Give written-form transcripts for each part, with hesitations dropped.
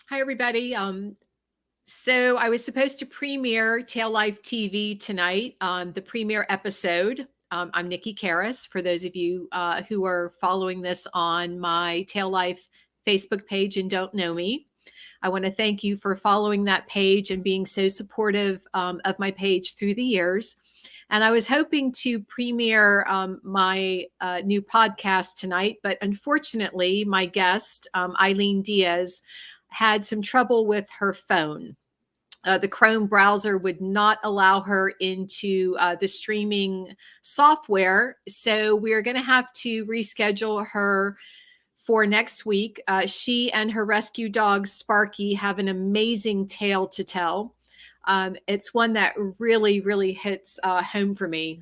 Hi, everybody. So I was supposed to premiere Tail Life TV tonight, the premiere episode. I'm Nikki Karis, for those of you who are following this on my Tail Life Facebook page and don't know me. I want to thank you for following that page and being so supportive of my page through the years. And I was hoping to premiere my new podcast tonight, but unfortunately, my guest, Eileen Diaz, had some trouble with her phone. The Chrome browser would not allow her into the streaming software. So we're going to have to reschedule her for next week. She and her rescue dog, Sparky, have an amazing tale to tell. It's one that really, really hits home for me.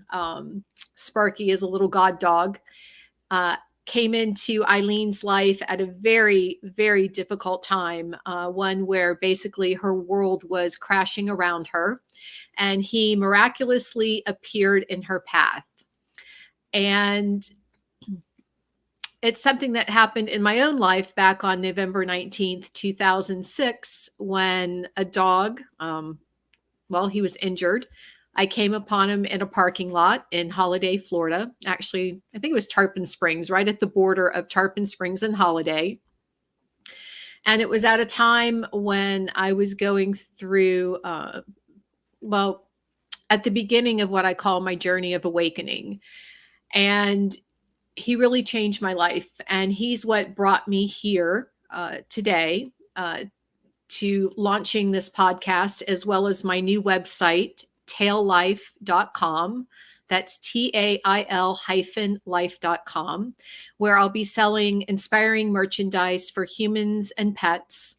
Sparky is a little god dog. Came into Eileen's life at a very, very difficult time, one where basically her world was crashing around her, and he miraculously appeared in her path. And it's something that happened in my own life back on November 19th, 2006, when a dog, he was injured. I came upon him in a parking lot in Holiday, Florida. Actually, I think it was Tarpon Springs, right at the border of Tarpon Springs and Holiday. And it was at a time when I was going through, at the beginning of what I call my journey of awakening. And he really changed my life. And he's what brought me here today to launching this podcast, as well as my new website, taillife.com. That's TAIL-life.com, where I'll be selling inspiring merchandise for humans and pets.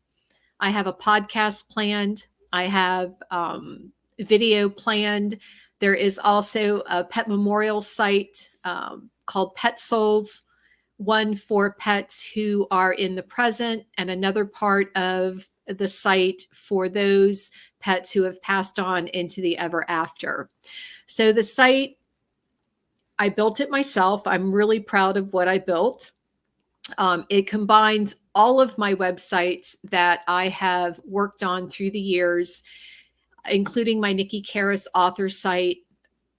I have a podcast planned. I have video planned. There is also a pet memorial site called Pet Souls, one for pets who are in the present, and another part of the site for those pets who have passed on into the ever after. So the site, I built it myself. I'm really proud of what I built. It combines all of my websites that I have worked on through the years, including my Nikki Karis author site,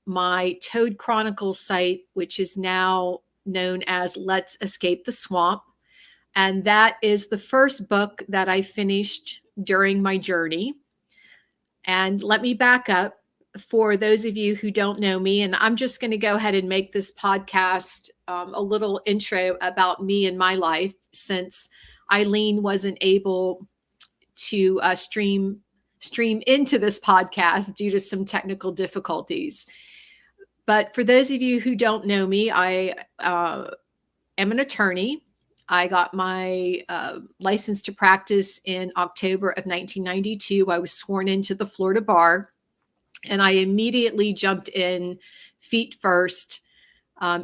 my Toad Chronicles site, which is now known as Let's Escape the Swamp. And that is the first book that I finished during my journey. And let me back up for those of you who don't know me. And I'm just going to go ahead and make this podcast a little intro about me and my life, since Eileen wasn't able to stream into this podcast due to some technical difficulties. But for those of you who don't know me, I am an attorney. I got my license to practice in October of 1992. I was sworn into the Florida bar, and I immediately jumped in feet first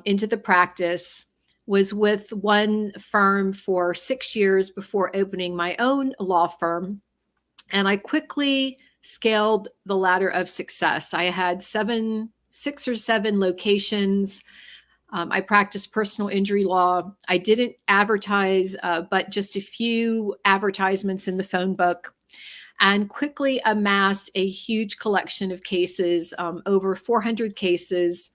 into the practice. Was with one firm for 6 years before opening my own law firm. And I quickly scaled the ladder of success. I had 6 or 7 locations. I practiced personal injury law. I didn't advertise, but just a few advertisements in the phone book, and quickly amassed a huge collection of cases, over 400 cases.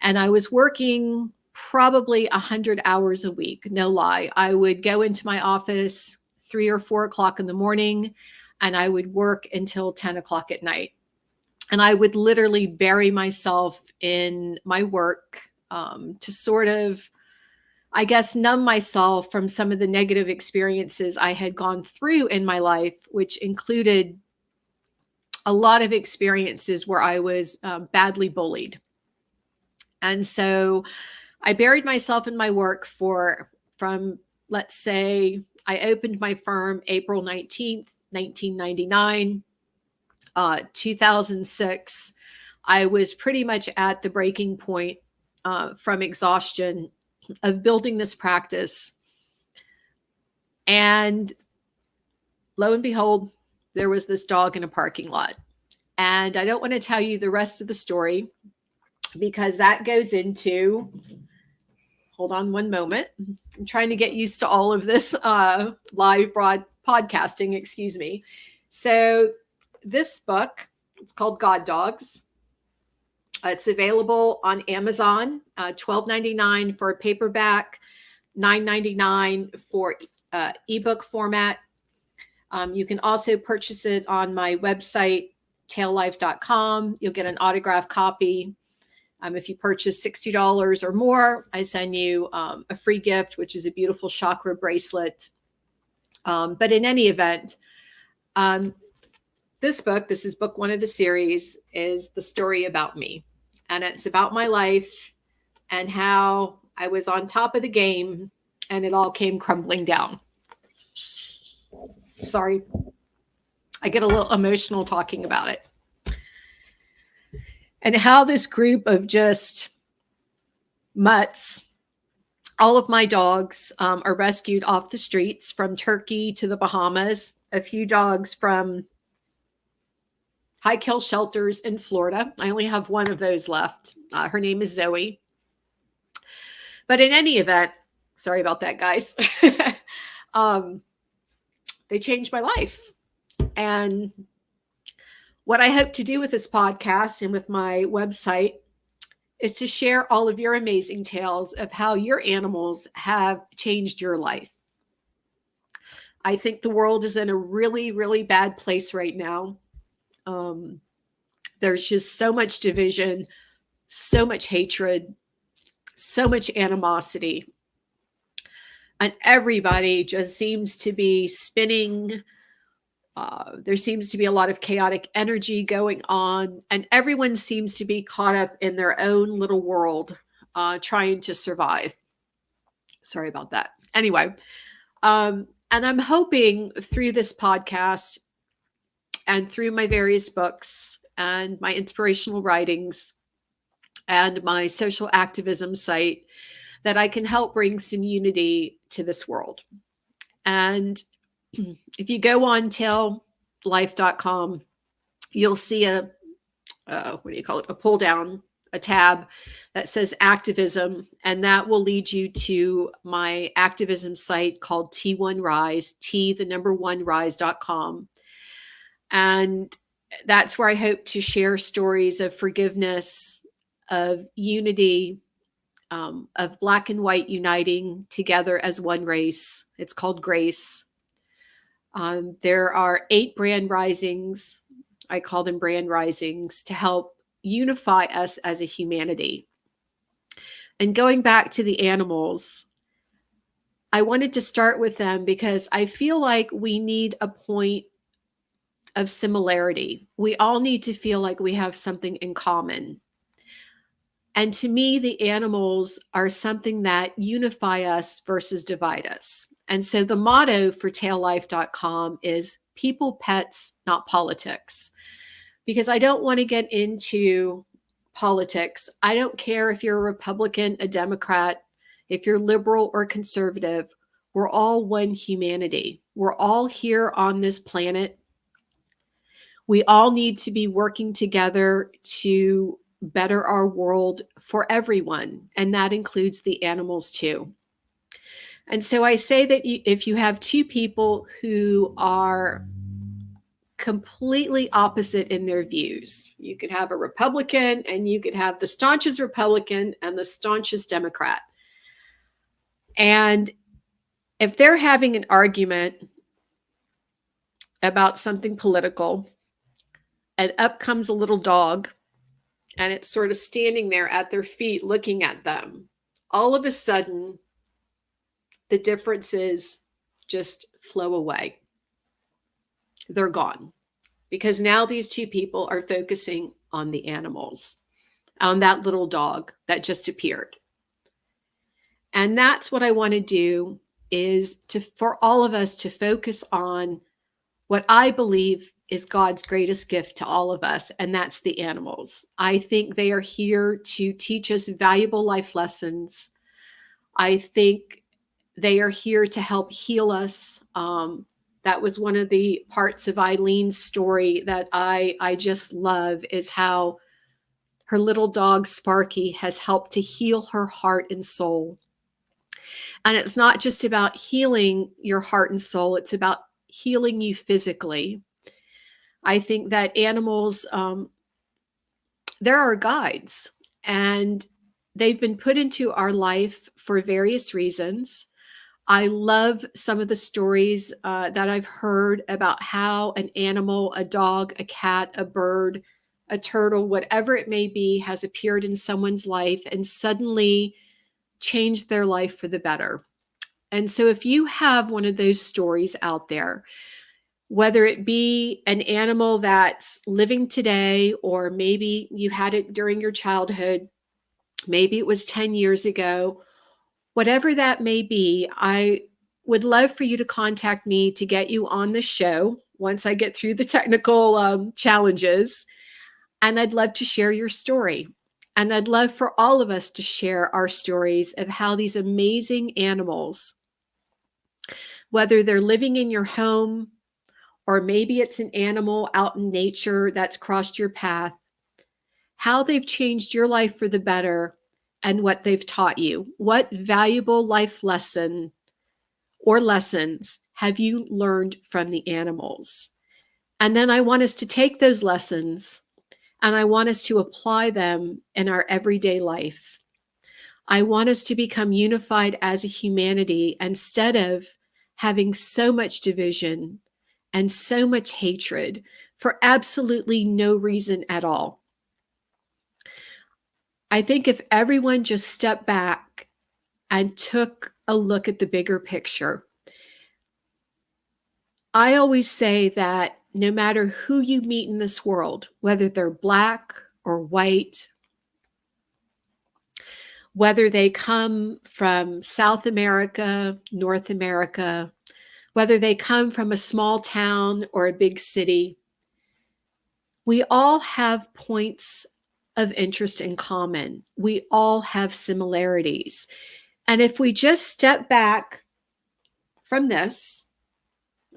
And I was working probably 100 hours a week, no lie. I would go into my office 3 or 4 o'clock in the morning, and I would work until 10 o'clock at night. And I would literally bury myself in my work to sort of, I guess, numb myself from some of the negative experiences I had gone through in my life, which included a lot of experiences where I was badly bullied. And so I buried myself in my work from, let's say, I opened my firm April 19th, 1999, 2006. I was pretty much at the breaking point from exhaustion of building this practice. And lo and behold, there was this dog in a parking lot. And I don't want to tell you the rest of the story, because that goes into, hold on one moment. I'm trying to get used to all of this live podcasting, excuse me. So this book, it's called God Dogs. It's available on Amazon, $12.99 for a paperback, $9.99 for ebook format. You can also purchase it on my website, taillife.com. You'll get an autographed copy. If you purchase $60 or more, I send you a free gift, which is a beautiful chakra bracelet. But in any event, this is book one of the series, is the story about me. And it's about my life and how I was on top of the game and it all came crumbling down. Sorry. I get a little emotional talking about it. And how this group of just mutts, all of my dogs are rescued off the streets from Turkey to the Bahamas, a few dogs from high kill shelters in Florida. I only have one of those left. Her name is Zoe. But in any event, sorry about that, guys. They changed my life. And what I hope to do with this podcast and with my website is to share all of your amazing tales of how your animals have changed your life. I think the world is in a really, really bad place right now. There's just so much division, so much hatred, so much animosity. And everybody just seems to be spinning. There seems to be a lot of chaotic energy going on, and everyone seems to be caught up in their own little world, trying to survive. Sorry about that. Anyway, and I'm hoping through this podcast and through my various books and my inspirational writings and my social activism site that I can help bring some unity to this world. And if you go on taillife.com, you'll see a pull down, a tab that says activism, and that will lead you to my activism site called T1Rise, rise.com. And that's where I hope to share stories of forgiveness, of unity, of Black and white uniting together as one race. It's called Grace. There are 8 brand risings. I call them brand risings to help unify us as a humanity. And going back to the animals, I wanted to start with them because I feel like we need a point of similarity. We all need to feel like we have something in common. And to me, the animals are something that unify us versus divide us. And so the motto for taillife.com is people, pets, not politics. Because I don't want to get into politics. I don't care if you're a Republican, a Democrat, if you're liberal or conservative. We're all one humanity. We're all here on this planet. We all need to be working together to better our world for everyone. And that includes the animals too. And so I say that if you have two people who are completely opposite in their views, you could have a Republican and you could have the staunchest Republican and the staunchest Democrat. And if they're having an argument about something political, and up comes a little dog, and it's sort of standing there at their feet looking at them, all of a sudden, the differences just flow away. They're gone. Because now these two people are focusing on the animals, on that little dog that just appeared. And that's what I want to do, is for all of us to focus on what I believe is God's greatest gift to all of us, and that's the animals. I think they are here to teach us valuable life lessons. I think they are here to help heal us. That was one of the parts of Eileen's story that I just love, is how her little dog Sparky has helped to heal her heart and soul. And it's not just about healing your heart and soul. It's about healing you physically. I think that animals, they're our guides, and they've been put into our life for various reasons. I love some of the stories that I've heard about how an animal, a dog, a cat, a bird, a turtle, whatever it may be, has appeared in someone's life and suddenly changed their life for the better. And so if you have one of those stories out there, whether it be an animal that's living today, or maybe you had it during your childhood, maybe it was 10 years ago, whatever that may be, I would love for you to contact me to get you on the show once I get through the technical challenges. And I'd love to share your story. And I'd love for all of us to share our stories of how these amazing animals, whether they're living in your home, or maybe it's an animal out in nature that's crossed your path, how they've changed your life for the better and what they've taught you. What valuable life lesson or lessons have you learned from the animals? And then I want us to take those lessons and I want us to apply them in our everyday life. I want us to become unified as a humanity instead of having so much division and so much hatred for absolutely no reason at all. I think if everyone just stepped back and took a look at the bigger picture, I always say that no matter who you meet in this world, whether they're black or white, whether they come from South America, North America, whether they come from a small town or a big city, we all have points of interest in common. We all have similarities. And if we just step back from this,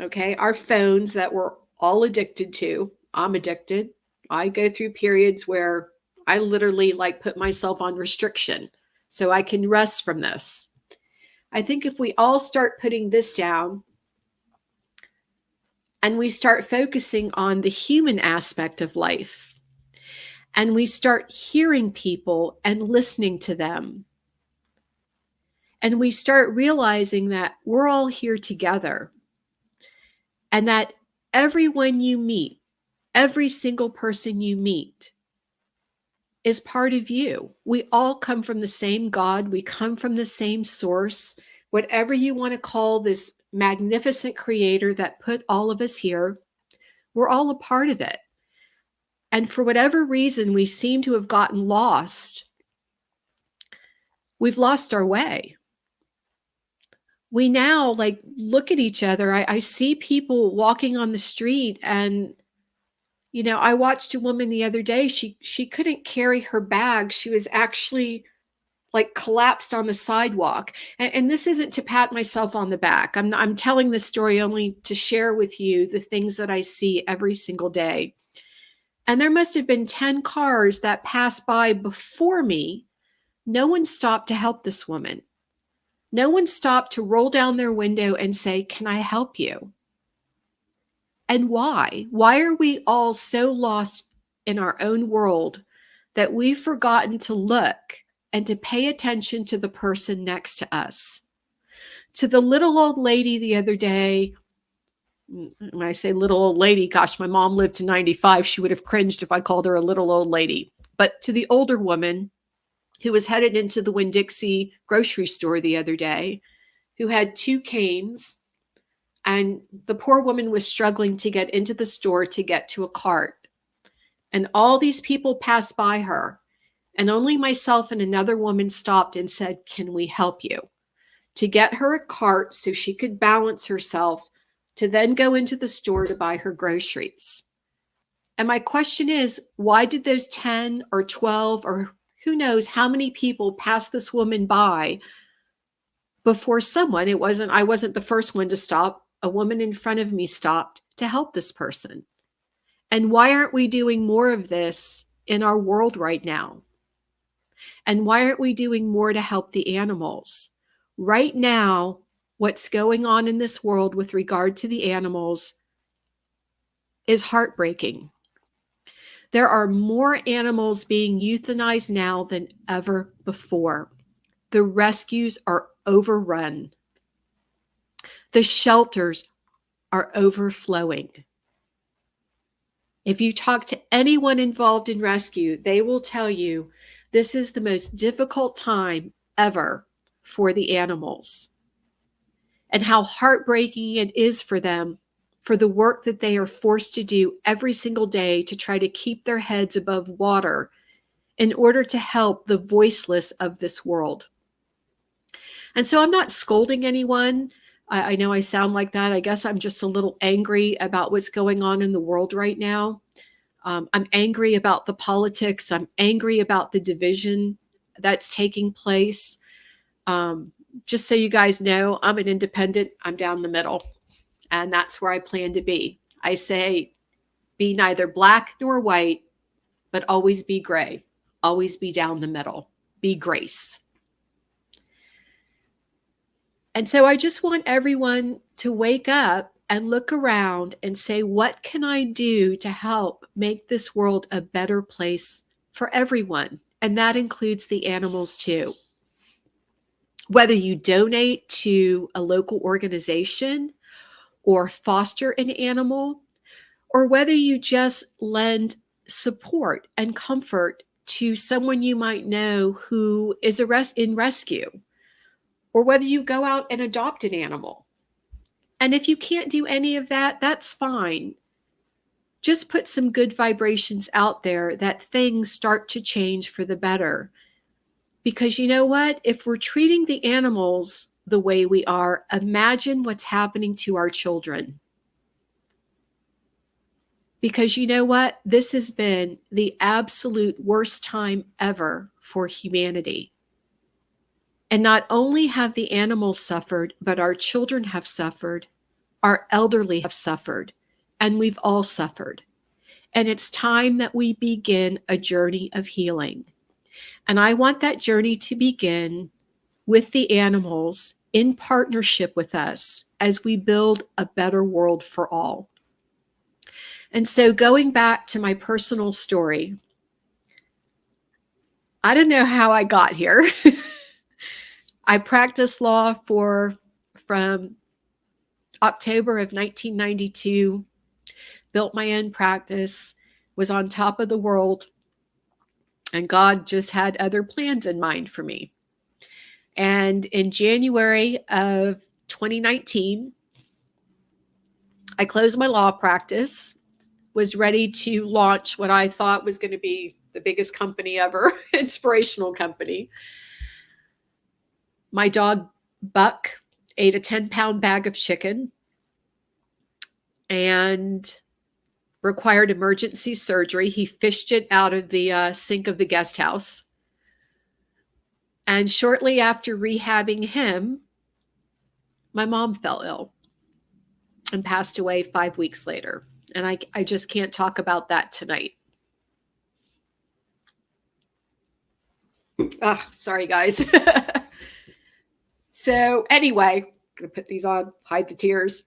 okay, our phones that we're all addicted to, I'm addicted. I go through periods where I literally put myself on restriction so I can rest from this. I think if we all start putting this down and we start focusing on the human aspect of life, and we start hearing people and listening to them, and we start realizing that we're all here together, and that everyone you meet, every single person you meet is part of you. We all come from the same God. We come from the same source. Whatever you want to call this magnificent creator that put all of us here, we're all a part of it. And for whatever reason, we seem to have gotten lost. We've lost our way. We now look at each other. I see people walking on the street, and I watched a woman the other day. She couldn't carry her bag. She was actually collapsed on the sidewalk. And this isn't to pat myself on the back. I'm telling this story only to share with you the things that I see every single day. And there must have been 10 cars that passed by before me. No one stopped to help this woman. No one stopped to roll down their window and say, "Can I help you?" And why? Why are we all so lost in our own world that we've forgotten to look and to pay attention to the person next to us? To the little old lady the other day, when I say little old lady, gosh, my mom lived to 95. She would have cringed if I called her a little old lady. But to the older woman who was headed into the Winn-Dixie grocery store the other day, who had 2 canes, and the poor woman was struggling to get into the store to get to a cart. And all these people passed by her, and only myself and another woman stopped and said, "Can we help you?" To get her a cart so she could balance herself to then go into the store to buy her groceries. And my question is, why did those 10 or 12 or who knows how many people pass this woman by before someone, I wasn't the first one to stop. A woman in front of me stopped to help this person. And why aren't we doing more of this in our world right now? And why aren't we doing more to help the animals? Right now, what's going on in this world with regard to the animals is heartbreaking. There are more animals being euthanized now than ever before. The rescues are overrun. The shelters are overflowing. If you talk to anyone involved in rescue, they will tell you this is the most difficult time ever for the animals, and how heartbreaking it is for them, for the work that they are forced to do every single day to try to keep their heads above water in order to help the voiceless of this world. And so I'm not scolding anyone. I know I sound like that. I guess I'm just a little angry about what's going on in the world right now. I'm angry about the politics. I'm angry about the division that's taking place. Just so you guys know, I'm an independent. I'm down the middle. And that's where I plan to be. I say, be neither black nor white, but always be gray. Always be down the middle. Be grace. And so I just want everyone to wake up and look around and say, what can I do to help make this world a better place for everyone? And that includes the animals too. Whether you donate to a local organization or foster an animal, or whether you just lend support and comfort to someone you might know who is in rescue, or whether you go out and adopt an animal. And if you can't do any of that, that's fine. Just put some good vibrations out there that things start to change for the better. Because you know what? If we're treating the animals the way we are, imagine what's happening to our children. Because you know what? This has been the absolute worst time ever for humanity. And not only have the animals suffered, but our children have suffered, our elderly have suffered, and we've all suffered. And it's time that we begin a journey of healing. And I want that journey to begin with the animals in partnership with us as we build a better world for all. And so going back to my personal story, I don't know how I got here. I practiced law from October of 1992, built my own practice, was on top of the world, and God just had other plans in mind for me. And in January of 2019, I closed my law practice, was ready to launch what I thought was going to be the biggest company ever, inspirational company. My dog, Buck, ate a 10-pound bag of chicken and required emergency surgery. He fished it out of the sink of the guest house. And shortly after rehabbing him, my mom fell ill and passed away 5 weeks later. And I just can't talk about that tonight. Oh, sorry, guys. So anyway, I'm going to put these on, hide the tears.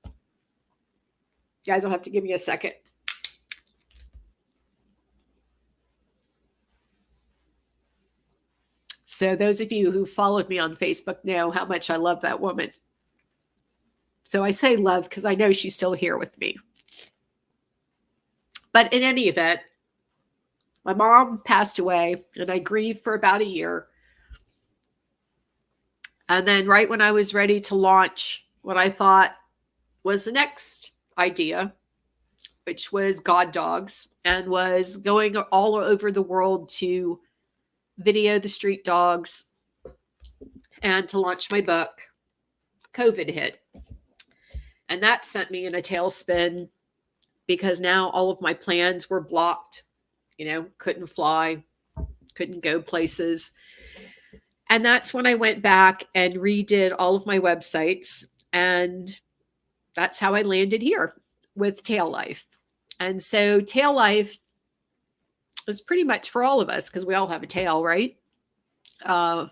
You guys will have to give me a second. So those of you who followed me on Facebook know how much I love that woman. So I say love because I know she's still here with me. But in any event, my mom passed away and I grieved for about a year. And then right when I was ready to launch what I thought was the next idea, which was God Dogs, and was going all over the world to video the street dogs and to launch my book, COVID hit. And that sent me in a tailspin because now all of my plans were blocked, couldn't fly, couldn't go places. And that's when I went back and redid all of my websites. And that's how I landed here with Tail Life. And so Tail Life is pretty much for all of us because we all have a tail, right? I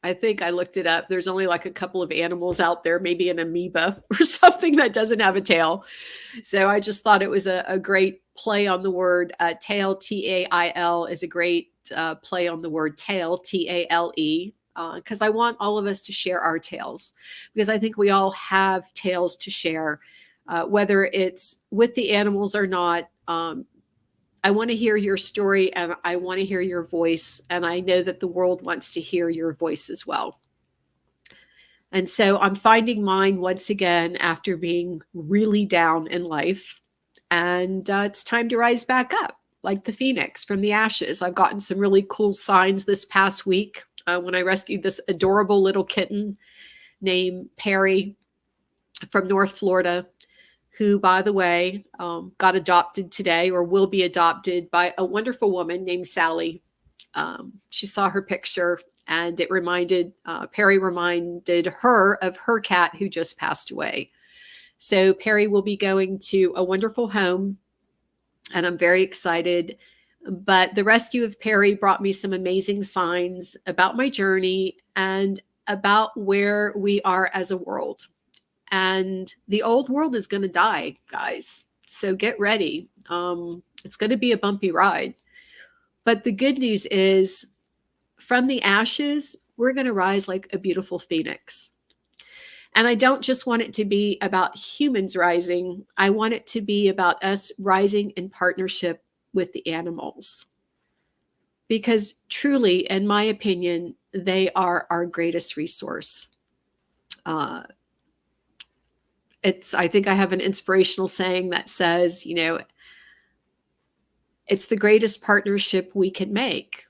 I think I looked it up. There's only like a couple of animals out there, maybe an amoeba or something that doesn't have a tail. So I just thought it was a great play on the word tail. Tail is a great play on the word tail, Tale. Because I want all of us to share our tales, because I think we all have tales to share, whether it's with the animals or not. I want to hear your story, and I want to hear your voice. And I know that the world wants to hear your voice as well. And so I'm finding mine once again after being really down in life. And it's time to rise back up like the phoenix from the ashes. I've gotten some really cool signs this past week when I rescued this adorable little kitten named Perry from North Florida, who, by the way, got adopted today, or will be adopted by a wonderful woman named Sally. She saw her picture, and it reminded Perry reminded her of her cat who just passed away. So Perry will be going to a wonderful home, and I'm very excited. But the rescue of Perry brought me some amazing signs about my journey and about where we are as a world. And the old world is going to die, guys. So get ready. It's going to be a bumpy ride. But the good news is, from the ashes, we're going to rise like a beautiful phoenix. And I don't just want it to be about humans rising. I want it to be about us rising in partnership with the animals. Because truly, in my opinion, they are our greatest resource. I think I have an inspirational saying that says, it's the greatest partnership we can make.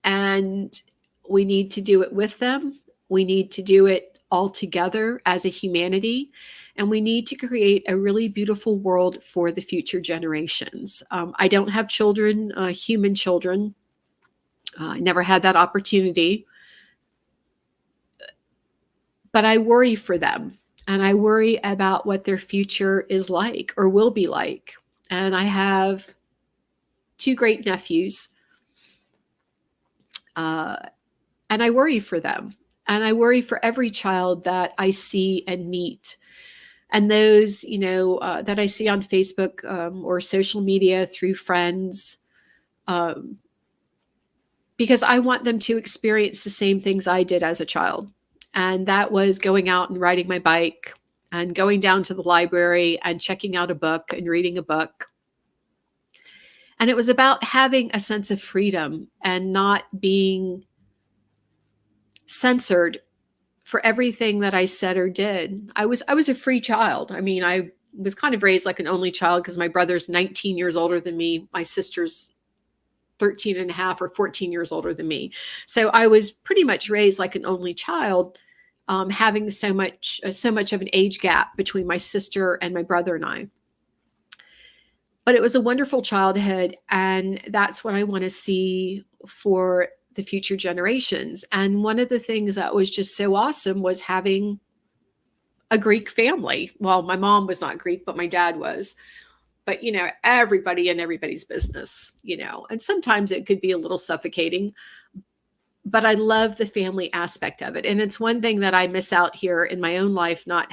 And we need to do it with them. We need to do it all together as a humanity. And we need to create a really beautiful world for the future generations. I don't have children, human children. I never had that opportunity. But I worry for them. And I worry about what their future is like or will be like. And I have 2 great nephews. And I worry for them. And I worry for every child that I see and meet. And those, that I see on Facebook or social media through friends. Because I want them to experience the same things I did as a child. And that was going out and riding my bike and going down to the library and checking out a book and reading a book. And it was about having a sense of freedom and not being censored for everything that I said or did. I was a free child. I mean, I was kind of raised like an only child because my brother's 19 years older than me. My sister's 13 and a half or 14 years older than me. So I was pretty much raised like an only child, having so much of an age gap between my sister and my brother and I. But it was a wonderful childhood, and that's what I want to see for the future generations. And one of the things that was just so awesome was having a Greek family. Well, my mom was not Greek, but my dad was. But, everybody in everybody's business, and sometimes it could be a little suffocating. But I love the family aspect of it. And it's one thing that I miss out here in my own life, not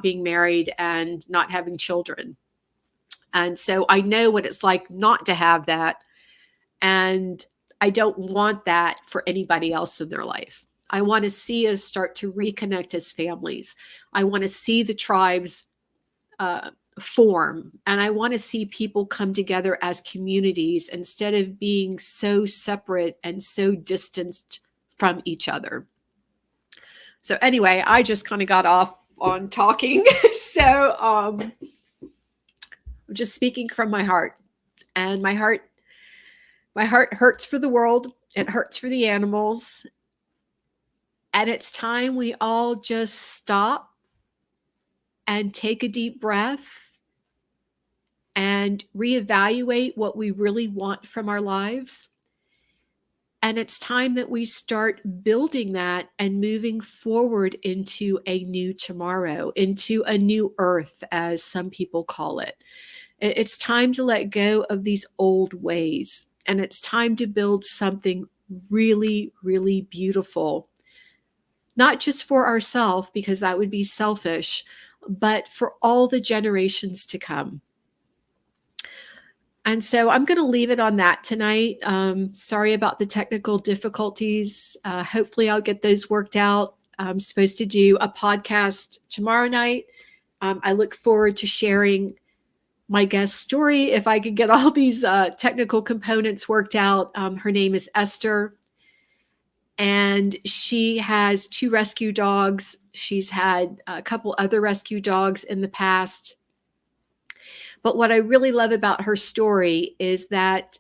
being married and not having children. And so I know what it's like not to have that. And I don't want that for anybody else in their life. I want to see us start to reconnect as families. I want to see the tribes form. And I want to see people come together as communities instead of being so separate and so distanced from each other. So anyway, I just kind of got off on talking. So I'm just speaking from my heart. And my heart hurts for the world. It hurts for the animals. And it's time we all just stop and take a deep breath and reevaluate what we really want from our lives. And it's time that we start building that and moving forward into a new tomorrow, into a new earth, as some people call it. It's time to let go of these old ways, and it's time to build something really, really beautiful, not just for ourselves, because that would be selfish, but for all the generations to come. And so I'm going to leave it on that tonight. Sorry about the technical difficulties. Hopefully I'll get those worked out. I'm supposed to do a podcast tomorrow night. I look forward to sharing my guest story if I could get all these technical components worked out. Her name is Esther, and she has 2 rescue dogs. She's had a couple other rescue dogs in the past. But what I really love about her story is that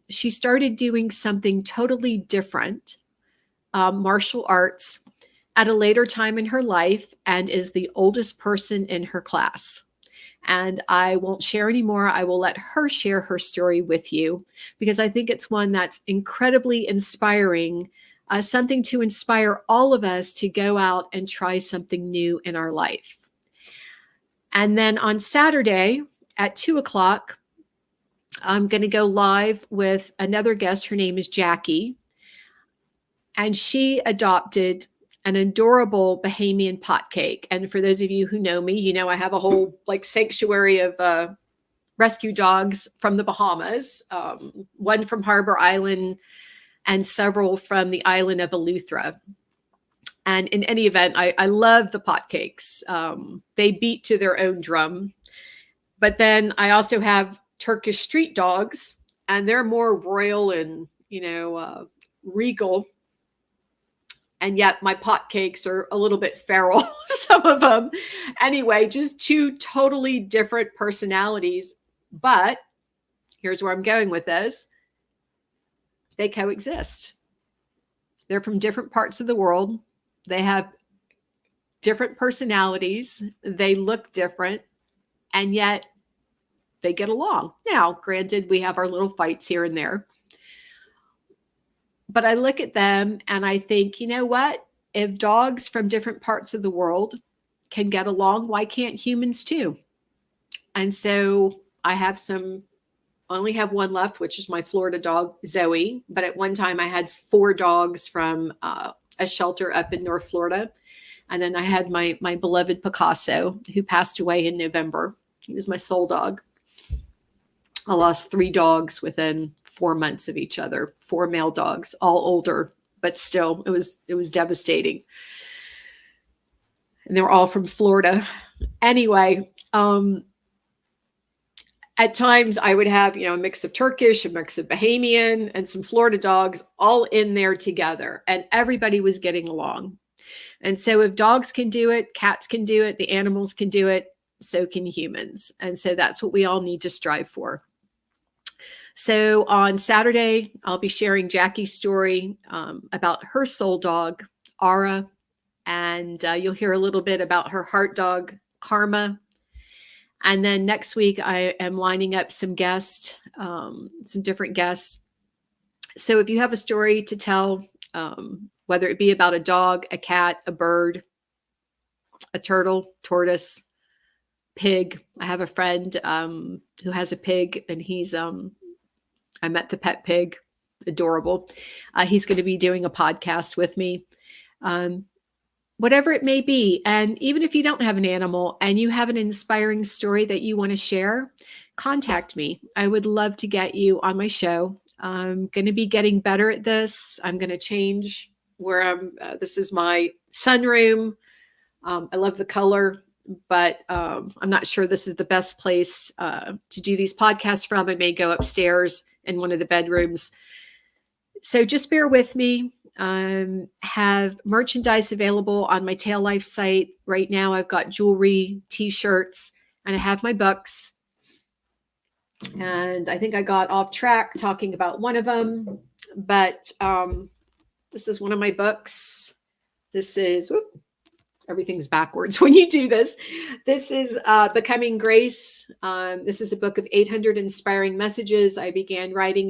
she started doing something totally different, martial arts, at a later time in her life, and is the oldest person in her class. And I won't share anymore. I will let her share her story with you, because I think it's one that's incredibly inspiring, something to inspire all of us to go out and try something new in our life. And then on Saturday at 2:00, I'm going to go live with another guest. Her name is Jackie, and she adopted an adorable Bahamian pot cake. And for those of you who know me, you know I have a whole sanctuary of rescue dogs from the Bahamas, one from Harbor Island and several from the island of Eleuthera. And in any event, I love the pot cakes. They beat to their own drum. But then I also have Turkish street dogs, and they're more royal and, regal. And yet my pot cakes are a little bit feral, some of them. Anyway, just 2 totally different personalities. But here's where I'm going with this. They coexist. They're from different parts of the world. They have different personalities. They look different, and yet they get along. Now, granted, we have our little fights here and there. But I look at them and I think, you know what? If dogs from different parts of the world can get along, why can't humans too? And so I only have one left, which is my Florida dog, Zoe. But at one time I had 4 dogs from a shelter up in North Florida. And then I had my beloved Picasso, who passed away in November. He was my soul dog. I lost 3 dogs within 4 months of each other, 4 male dogs, all older, but still it was devastating. And they were all from Florida. Anyway, at times I would have, a mix of Turkish, a mix of Bahamian, and some Florida dogs all in there together, and everybody was getting along. And so if dogs can do it, cats can do it, the animals can do it, so can humans. And so that's what we all need to strive for. So on Saturday, I'll be sharing Jackie's story about her soul dog, Ara, and you'll hear a little bit about her heart dog, Karma. And then next week, I am lining up some guests, some different guests. So if you have a story to tell, whether it be about a dog, a cat, a bird, a turtle, tortoise, pig. I have a friend who has a pig, and he's I met the pet pig, adorable. He's going to be doing a podcast with me, whatever it may be. And even if you don't have an animal and you have an inspiring story that you want to share, contact me. I would love to get you on my show. I'm going to be getting better at this. I'm going to change where this is my sunroom. I love the color, but I'm not sure this is the best place to do these podcasts from. I may go upstairs in one of the bedrooms. So just bear with me. Have merchandise available on my Tail Life site. Right now I've got jewelry, t-shirts, and I have my books. And I think I got off track talking about one of them, but this is one of my books. This is, everything's backwards when you do this. This is Becoming Grace. This is a book of 800 inspiring messages. I began writing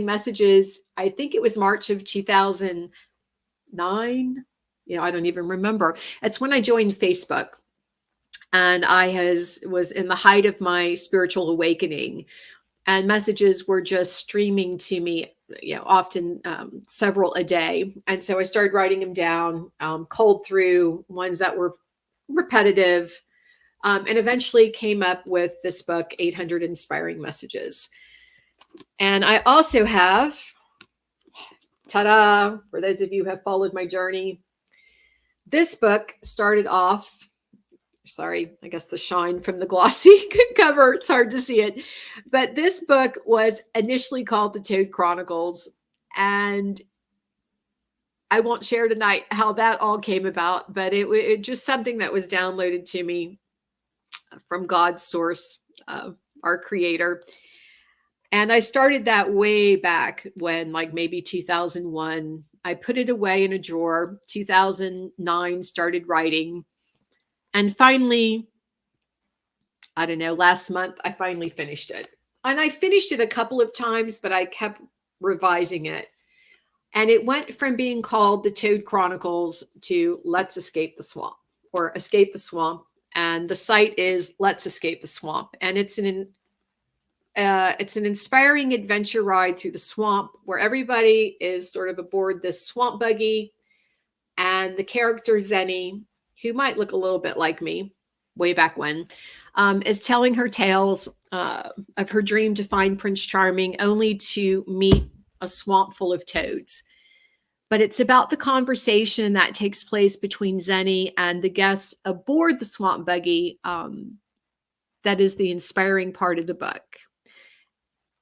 messages, I think it was March of 2009. I don't even remember. It's when I joined Facebook. And I was in the height of my spiritual awakening. and messages were just streaming to me, often several a day. And so I started writing them down, culled through ones that were repetitive, and eventually came up with this book, 800 Inspiring Messages. And I also have, ta-da, for those of you who have followed my journey, this book started off, sorry, I guess the shine from the glossy cover, it's hard to see it. But this book was initially called The Toad Chronicles. And I won't share tonight how that all came about, but it just something that was downloaded to me from God's source, our creator. And I started that way back when, like maybe 2001. I put it away in a drawer. 2009, started writing. And finally, I don't know, last month, I finally finished it. And I finished it a couple of times, but I kept revising it. And it went from being called The Toad Chronicles to Let's Escape the Swamp, or Escape the Swamp. And the site is Let's Escape the Swamp. And it's an inspiring adventure ride through the swamp where everybody is sort of aboard this swamp buggy. And the character Zenny, who might look a little bit like me way back when, is telling her tales of her dream to find Prince Charming, only to meet a swamp full of toads. But it's about the conversation that takes place between Zenny and the guests aboard the swamp buggy that is the inspiring part of the book.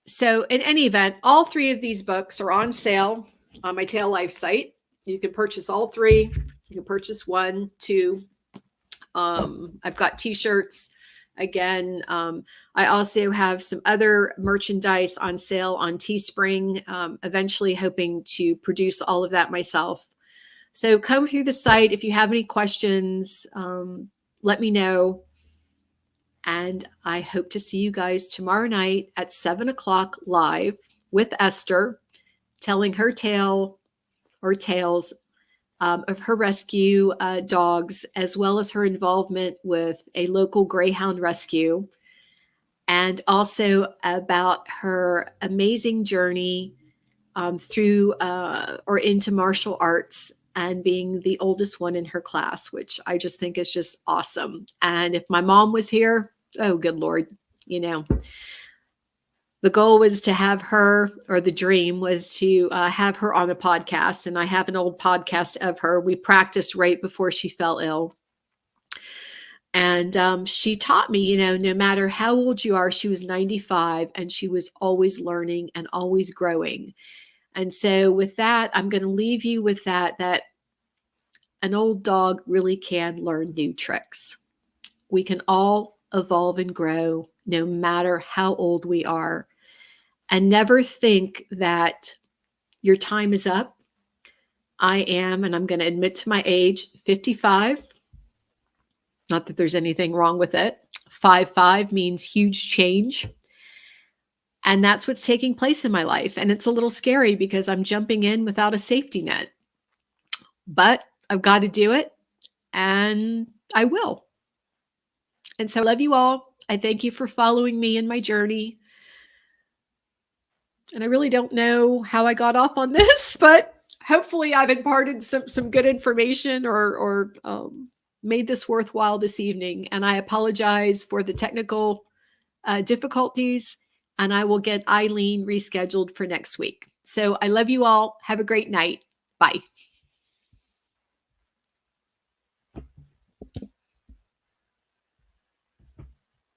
So in any event, all three of these books are on sale on my Tail Life site. You can purchase all three. You can purchase 1, 2. I've got t-shirts. Again, I also have some other merchandise on sale on Teespring, eventually hoping to produce all of that myself. So come through the site. If you have any questions, let me know. And I hope to see you guys tomorrow night at 7 o'clock live with Esther, telling her tale or tales of her rescue dogs, as well as her involvement with a local greyhound rescue, and also about her amazing journey through or into martial arts and being the oldest one in her class, which I just think is just awesome. And if my mom was here, oh, good Lord, the goal was to have her, or the dream was to have her on a podcast. And I have an old podcast of her. We practiced right before she fell ill. And she taught me, no matter how old you are, she was 95 and she was always learning and always growing. And so with that, I'm going to leave you with that an old dog really can learn new tricks. We can all evolve and grow no matter how old we are. And never think that your time is up. I am, and I'm going to admit to my age, 55. Not that there's anything wrong with it. 5'5" means huge change. And that's what's taking place in my life. And it's a little scary because I'm jumping in without a safety net. But I've got to do it, and I will. And so I love you all. I thank you for following me in my journey. And I really don't know how I got off on this, but hopefully I've imparted some good information or made this worthwhile this evening. And I apologize for the technical difficulties, and I will get Eileen rescheduled for next week. So I love you all. Have a great night. Bye.